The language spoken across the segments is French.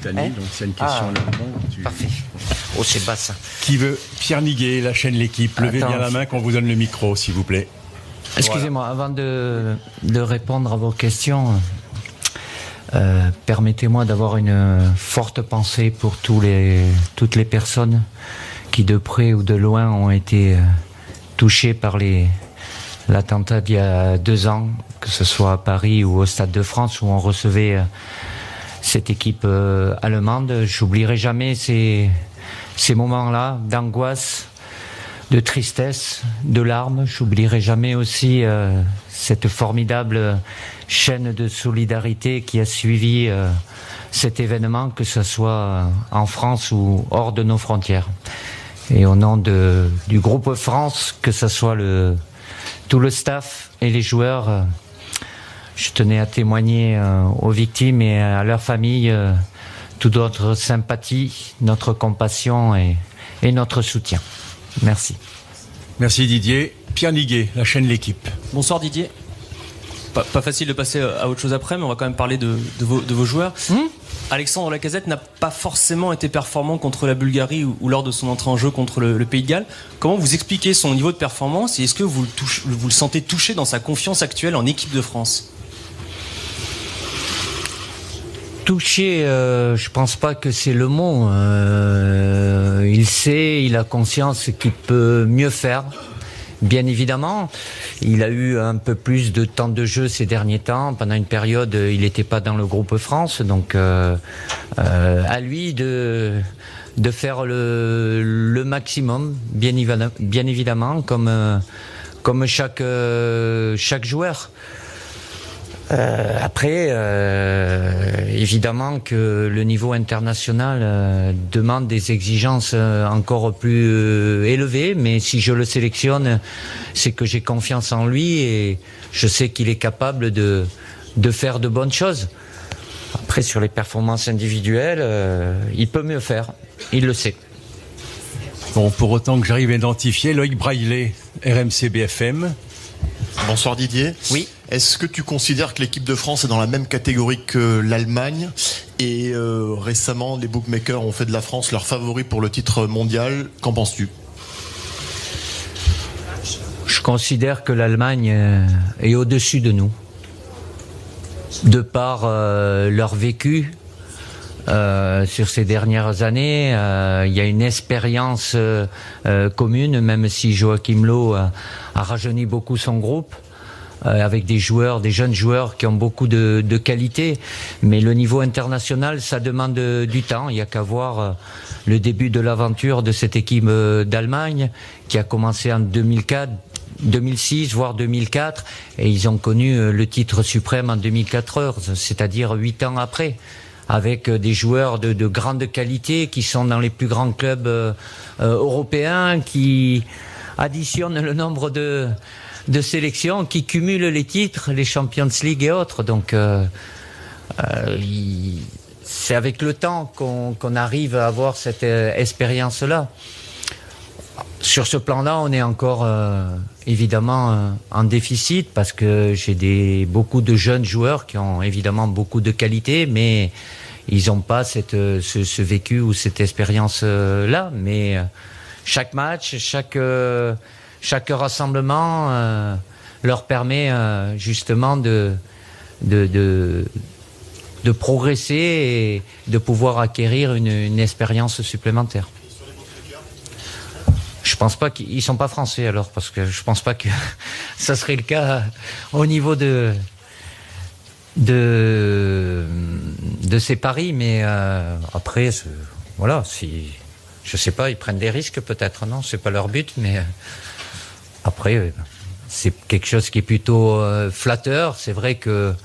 Tani, donc c'est une question là-dedans. Parfait. Oh, c'est bas ça. Qui veut? Pierre Niguet, la chaîne L'équipe. Levez bien la main qu'on vous donne le micro, s'il vous plaît. Excusez-moi, avant de répondre à vos questions, permettez-moi d'avoir une forte pensée pour toutes les personnes qui, de près ou de loin, ont été touchées par l'attentat d'il y a 2 ans, que ce soit à Paris ou au Stade de France, où on recevait cette équipe allemande. J'oublierai jamais ces moments-là d'angoisse, de tristesse, de larmes. J'oublierai jamais aussi cette formidable chaîne de solidarité qui a suivi cet événement, que ce soit en France ou hors de nos frontières. Et au nom du groupe France, que ce soit tout le staff et les joueurs, je tenais à témoigner aux victimes et à leurs familles toute notre sympathie, notre compassion et notre soutien. Merci. Merci Didier. Pierre Niguet, la chaîne L'équipe. Bonsoir Didier. Pas facile de passer à autre chose après, mais on va quand même parler de vos joueurs. Alexandre Lacazette n'a pas forcément été performant contre la Bulgarie ou lors de son entrée en jeu contre le Pays de Galles. Comment vous expliquez son niveau de performance et est-ce que vous le sentez touché dans sa confiance actuelle en équipe de France ? Touché, je pense pas que c'est le mot. Il sait, il a conscience qu'il peut mieux faire. Bien évidemment, il a eu un peu plus de temps de jeu ces derniers temps. Pendant une période, il n'était pas dans le groupe France, donc à lui de faire le maximum, bien évidemment, comme chaque joueur. Après, évidemment que le niveau international demande des exigences encore plus élevées, mais si je le sélectionne, c'est que j'ai confiance en lui et je sais qu'il est capable de faire de bonnes choses. Après, sur les performances individuelles, il peut mieux faire, il le sait. Bon, pour autant que j'arrive à identifier, Loïc Braillet, RMC BFM. Bonsoir Didier. Oui. Est-ce que tu considères que l'équipe de France est dans la même catégorie que l'Allemagne ? Et récemment, les bookmakers ont fait de la France leur favori pour le titre mondial. Qu'en penses-tu ? Je considère que l'Allemagne est au-dessus de nous. De par leur vécu sur ces dernières années, il y a une expérience commune, même si Joachim Löw a rajeuni beaucoup son groupe. Avec des jeunes joueurs qui ont beaucoup de qualité, mais le niveau international, ça demande du temps. Il y a qu'à voir le début de l'aventure de cette équipe d'Allemagne qui a commencé en 2004, 2006, voire 2004, et ils ont connu le titre suprême en 2014, c'est-à-dire 8 ans après, avec des joueurs de grande qualité qui sont dans les plus grands clubs européens, qui additionnent le nombre de sélections, qui cumulent les titres, les Champions League et autres. Donc c'est avec le temps qu'on arrive à avoir cette expérience-là. Sur ce plan-là, on est encore évidemment en déficit parce que j'ai beaucoup de jeunes joueurs qui ont évidemment beaucoup de qualité, mais ils n'ont pas ce vécu ou cette expérience-là. Mais chaque match, chaque rassemblement leur permet justement de progresser et de pouvoir acquérir une expérience supplémentaire. Je pense pas qu'ils sont pas français alors, parce que je pense pas que ça serait le cas au niveau de ces paris, mais après voilà, si je sais pas, ils prennent des risques peut-être, non, c'est pas leur but, mais après c'est quelque chose qui est plutôt flatteur. C'est vrai que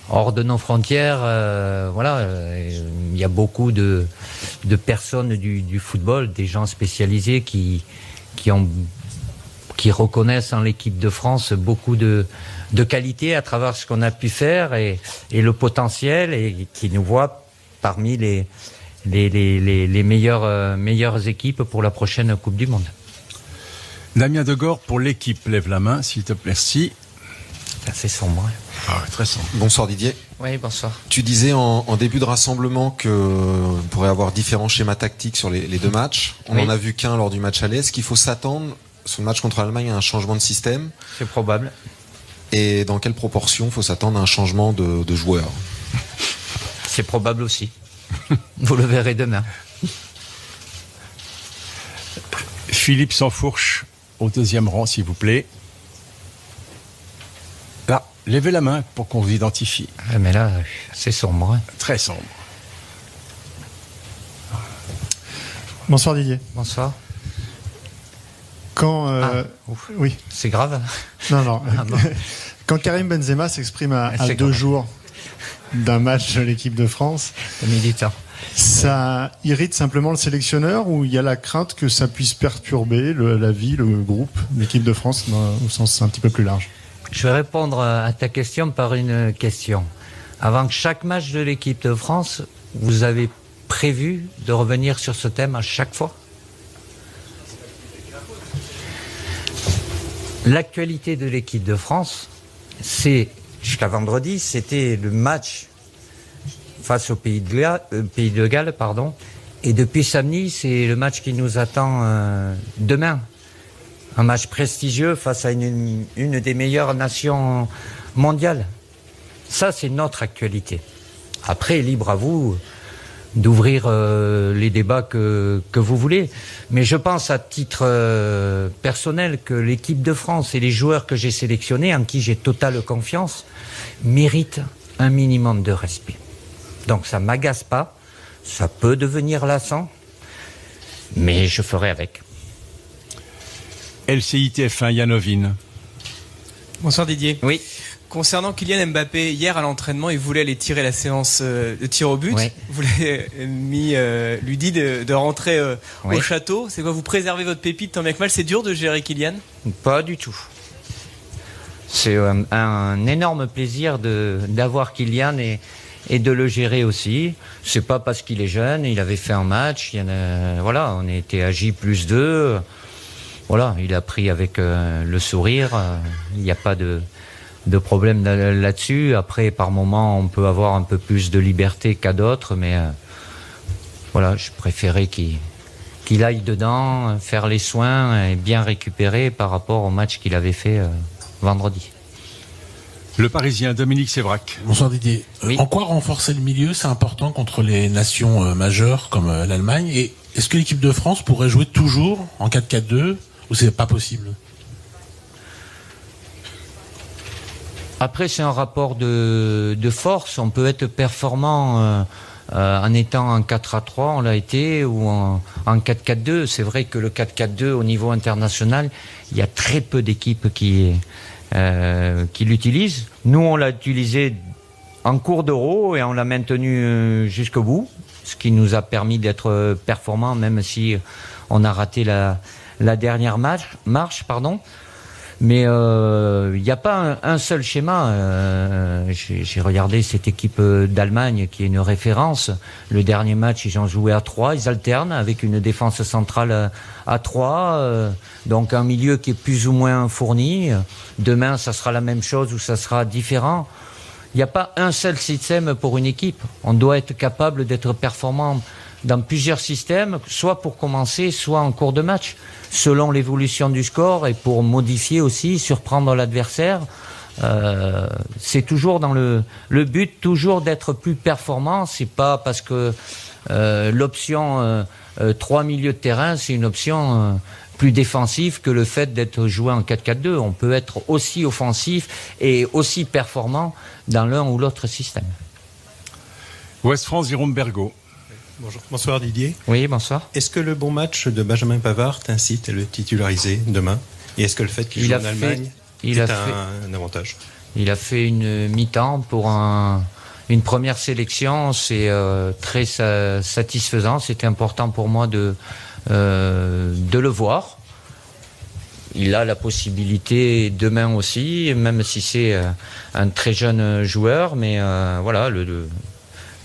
hors de nos frontières, voilà, il y a beaucoup de personnes du football, des gens spécialisés qui reconnaissent en l'équipe de France beaucoup de qualité à travers ce qu'on a pu faire et le potentiel, et qui nous voient parmi les meilleures équipes pour la prochaine Coupe du Monde. Damien Degord pour l'équipe, lève la main s'il te plaît. Merci. C'est assez sombre. Ah, très sombre. Bonsoir Didier. Oui, bonsoir. Tu disais en début de rassemblement qu'on pourrait avoir différents schémas tactiques sur les deux matchs. On Oui. en a vu qu'un lors du match aller. Est-ce qu'il faut s'attendre sur le match contre l'Allemagne à un changement de système? C'est probable. Et dans quelle proportion faut s'attendre à un changement de joueurs? C'est probable aussi. Vous le verrez demain. Philippe Sansfourche, au deuxième rang, s'il vous plaît. Là, levez la main pour qu'on vous identifie. Mais là, c'est sombre. Très sombre. Bonsoir Didier. Bonsoir. Quand oui, C'est grave. non. Ah, bon. Quand Karim Benzema s'exprime à C'est 2 grave. jours d'un match de l'équipe de France, Militant. ça irrite simplement le sélectionneur ou il y a la crainte que ça puisse perturber la vie, le groupe, l'équipe de France au sens un petit peu plus large? Je vais répondre à ta question par une question. Avant chaque match de l'équipe de France, vous avez prévu de revenir sur ce thème à chaque fois? L'actualité de l'équipe de France, c'est, jusqu'à vendredi, c'était le match face au Pays de Galles, pardon. Et depuis samedi, c'est le match qui nous attend demain. Un match prestigieux face à une des meilleures nations mondiales. Ça, c'est notre actualité. Après, libre à vous d'ouvrir les débats que vous voulez. Mais je pense à titre personnel que l'équipe de France et les joueurs que j'ai sélectionnés, en qui j'ai totale confiance, méritent un minimum de respect. Donc ça m'agace pas, ça peut devenir lassant, mais je ferai avec. LCI-TF1, Yanovine. Bonsoir Didier. Oui. Concernant Kylian Mbappé, hier à l'entraînement, il voulait aller tirer la séance de tir au but. Oui. Vous l'avez lui dit de rentrer Oui. au château. C'est quoi, vous préservez votre pépite tant bien que mal? C'est dur de gérer Kylian? Pas du tout. C'est un énorme plaisir d'avoir Kylian et de le gérer aussi. C'est pas parce qu'il est jeune, il avait fait un match, voilà, on était à J+2. Voilà, il a pris avec le sourire. Il n'y a pas de problème là-dessus. Après, par moment, on peut avoir un peu plus de liberté qu'à d'autres, mais voilà, je préférais qu'il aille dedans, faire les soins et bien récupérer par rapport au match qu'il avait fait vendredi. Le Parisien, Dominique Sévrac. Bonsoir Didier. Oui. En quoi renforcer le milieu, c'est important contre les nations majeures comme l'Allemagne? Et est-ce que l'équipe de France pourrait jouer toujours en 4-4-2 ou c'est pas possible? Après, c'est un rapport de force. On peut être performant en étant en 4-3, on l'a été, ou en 4-4-2. C'est vrai que le 4-4-2, au niveau international, il y a très peu d'équipes qui l'utilisent. Nous, on l'a utilisé en cours d'Euro et on l'a maintenu jusqu'au bout, ce qui nous a permis d'être performants, même si on a raté la dernière marche. Mais il n'y a pas un seul schéma. J'ai regardé cette équipe d'Allemagne qui est une référence. Le dernier match, ils ont joué à 3. Ils alternent avec une défense centrale à 3. Donc un milieu qui est plus ou moins fourni. Demain, ça sera la même chose ou ça sera différent. Il n'y a pas un seul système pour une équipe. On doit être capable d'être performant dans plusieurs systèmes, soit pour commencer, soit en cours de match, selon l'évolution du score et pour modifier aussi, surprendre l'adversaire. C'est toujours dans le but, toujours d'être plus performant. C'est pas parce que l'option 3 milieux de terrain, c'est une option plus défensive que le fait d'être joué en 4-4-2. On peut être aussi offensif et aussi performant dans l'un ou l'autre système. Ouest-France, Jérôme Bergaud. Bonjour. Bonsoir Didier. Oui, bonsoir. Est-ce que le bon match de Benjamin Pavard t'incite à le titulariser demain? Et est-ce que le fait qu'il joue en Allemagne est un avantage? Il a fait une mi-temps pour une première sélection. C'est très satisfaisant. C'était important pour moi de le voir. Il a la possibilité demain aussi, même si c'est un très jeune joueur. Mais voilà,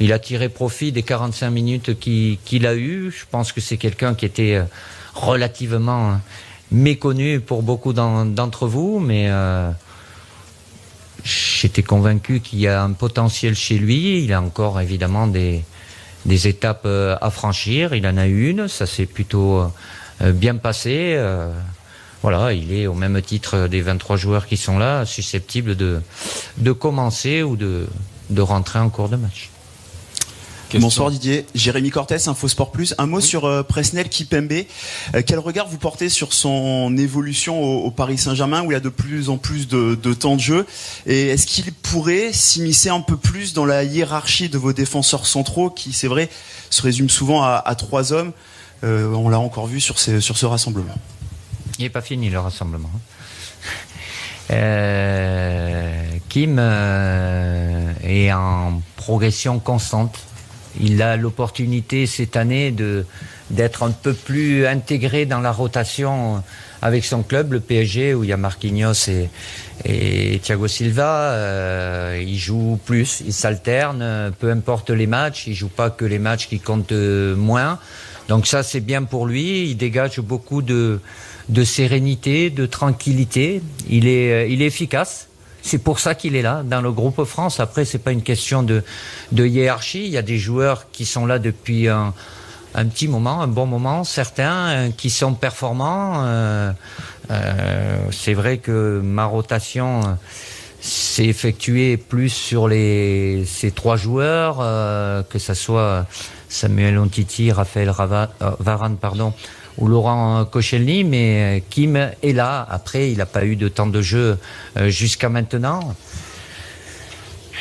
il a tiré profit des 45 minutes qu'il a eues. Je pense que c'est quelqu'un qui était relativement méconnu pour beaucoup d'entre vous, mais j'étais convaincu qu'il y a un potentiel chez lui. Il a encore évidemment des étapes à franchir. Il en a eu une, ça s'est plutôt bien passé. Voilà, il est au même titre des 23 joueurs qui sont là, susceptible de commencer ou de rentrer en cours de match. Question. Bonsoir Didier, Jérémy Cortès, Infosport Plus. Un mot sur Presnel Kimpembe. Quel regard vous portez sur son évolution au Paris Saint-Germain où il a de plus en plus de temps de jeu? Et est-ce qu'il pourrait s'immiscer un peu plus dans la hiérarchie de vos défenseurs centraux qui, c'est vrai, se résument souvent à 3 hommes? On l'a encore vu sur ce rassemblement. Il n'est pas fini le rassemblement. Kim est en progression constante. Il a l'opportunité cette année d'être un peu plus intégré dans la rotation avec son club, le PSG, où il y a Marquinhos et Thiago Silva. Il joue plus, il s'alterne, peu importe les matchs. Il joue pas que les matchs qui comptent moins. Donc ça, c'est bien pour lui. Il dégage beaucoup de sérénité, de tranquillité. Il est efficace. C'est pour ça qu'il est là, dans le groupe France. Après, c'est pas une question de hiérarchie. Il y a des joueurs qui sont là depuis un petit moment, un bon moment, certains qui sont performants. C'est vrai que ma rotation s'est effectuée plus sur ces 3 joueurs, que ça soit Samuel Umtiti, Raphaël Varane, ou Laurent Koscielny, mais Kim est là. Après, il n'a pas eu de temps de jeu jusqu'à maintenant.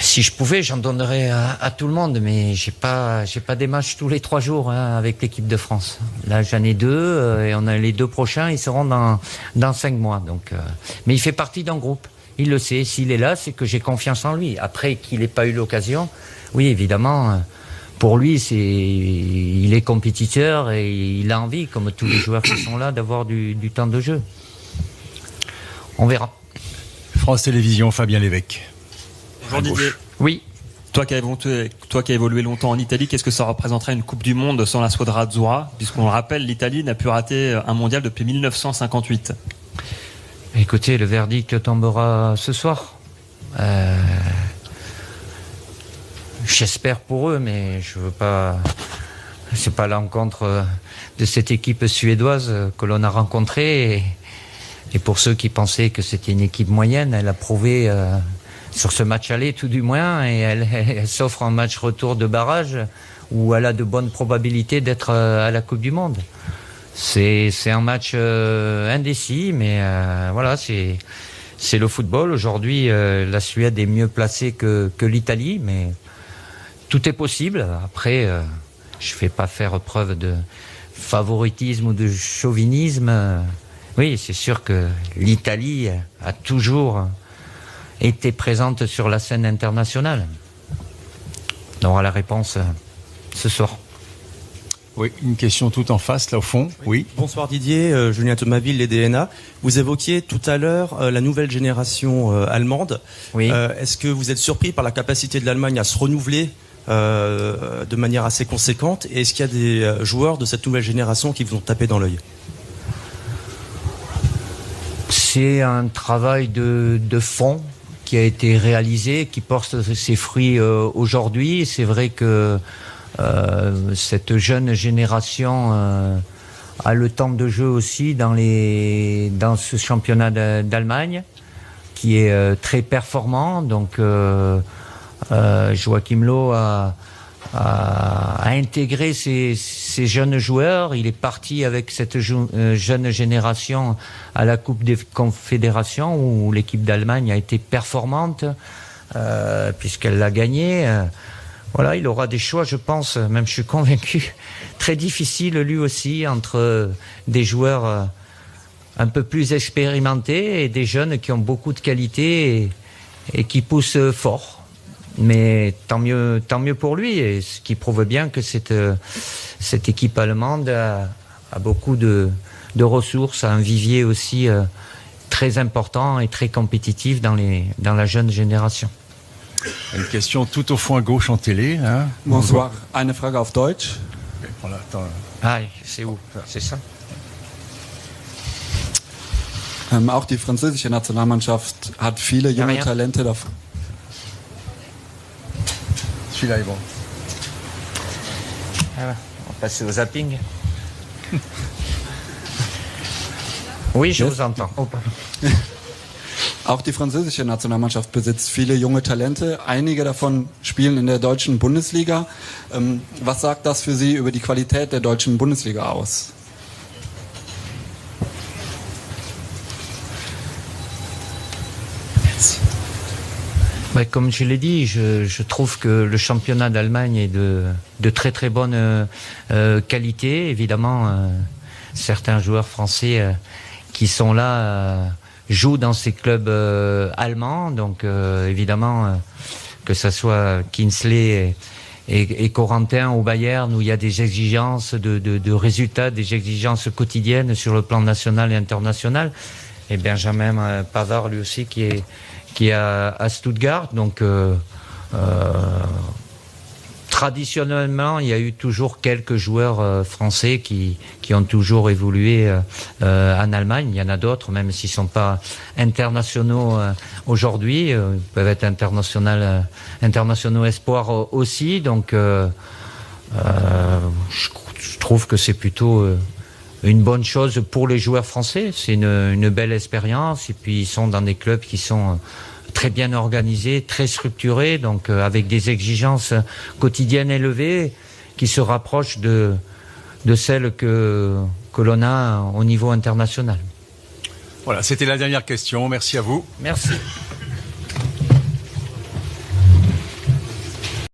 Si je pouvais, j'en donnerais à tout le monde, mais j'ai pas des matchs tous les 3 jours avec l'équipe de France. Là, j'en ai 2 et on a les 2 prochains, ils seront dans 5 mois. Donc, mais il fait partie d'un groupe. Il le sait. S'il est là, c'est que j'ai confiance en lui. Après qu'il n'ait pas eu l'occasion, oui, évidemment. Pour lui, il est compétiteur et il a envie, comme tous les joueurs qui sont là, d'avoir du temps de jeu. On verra. France Télévisions, Fabien Lévesque. Bonjour Didier. Oui. Toi qui as évolué longtemps en Italie, qu'est-ce que ça représenterait une Coupe du Monde sans la squadra azzurra? Puisqu'on le rappelle, l'Italie n'a pu rater un mondial depuis 1958. Écoutez, le verdict tombera ce soir. J'espère pour eux, mais je veux pas. C'est pas l'encontre de cette équipe suédoise que l'on a rencontrée. Et pour ceux qui pensaient que c'était une équipe moyenne, elle a prouvé sur ce match aller tout du moins, et elle s'offre un match retour de barrage où elle a de bonnes probabilités d'être à la Coupe du Monde. C'est un match indécis, mais voilà, c'est le football. Aujourd'hui, la Suède est mieux placée que l'Italie, mais tout est possible. Après, je ne fais pas faire preuve de favoritisme ou de chauvinisme. Oui, c'est sûr que l'Italie a toujours été présente sur la scène internationale. On aura la réponse ce soir. Oui, une question tout en face, là au fond. Oui. Bonsoir Didier, Julien Thomaville, les DNA. Vous évoquiez tout à l'heure la nouvelle génération allemande. Oui. Est-ce que vous êtes surpris par la capacité de l'Allemagne à se renouveler de manière assez conséquente? Et est-ce qu'il y a des joueurs de cette nouvelle génération qui vous ont tapé dans l'œil? C'est un travail de fond qui a été réalisé, qui porte ses fruits aujourd'hui. C'est vrai que cette jeune génération a le temps de jeu aussi dans ce championnat d'Allemagne, qui est très performant. Donc Joachim Löw a intégré ces jeunes joueurs. Il est parti avec cette jeune génération à la Coupe des Confédérations où l'équipe d'Allemagne a été performante puisqu'elle l'a gagnée. Voilà, il aura des choix, je pense, même je suis convaincu, très difficiles lui aussi, entre des joueurs un peu plus expérimentés et des jeunes qui ont beaucoup de qualité et qui poussent fort. Mais tant mieux pour lui, et ce qui prouve bien que cette équipe allemande a beaucoup de ressources, a un vivier aussi très important et très compétitif dans la jeune génération. Une question tout au fond à gauche en télé. Hein. Bonsoir. Eine Frage auf Deutsch. Voilà, attends. Ah, c'est où? C'est ça. Auch die französische Nationalmannschaft hat viele junge Talente davon. Celui-là est bon. On va passer au zapping. Oui, je vous entends. Oh, Auch die französische Nationalmannschaft besitzt viele junge Talente. Einige davon spielen in der deutschen Bundesliga. Was sagt das für Sie über die Qualität der deutschen Bundesliga aus? Comme je l'ai dit, je trouve que le championnat d'Allemagne est de très très bonne qualité. Évidemment, certains joueurs français qui sont là jouent dans ces clubs allemands. Donc évidemment, que ce soit Kingsley et Corentin au Bayern, où il y a des exigences de résultats, des exigences quotidiennes sur le plan national et international. Et Benjamin Pavard, lui aussi, qui est à Stuttgart. Donc traditionnellement, il y a eu toujours quelques joueurs français qui ont toujours évolué en Allemagne. Il y en a d'autres, même s'ils ne sont pas internationaux aujourd'hui. Ils peuvent être internationaux espoirs aussi. Donc je trouve que c'est plutôt une bonne chose pour les joueurs français. C'est une belle expérience. Et puis ils sont dans des clubs qui sont très bien organisés, très structurés, donc avec des exigences quotidiennes élevées qui se rapprochent de celles que l'on a au niveau international. Voilà, c'était la dernière question. Merci à vous. Merci.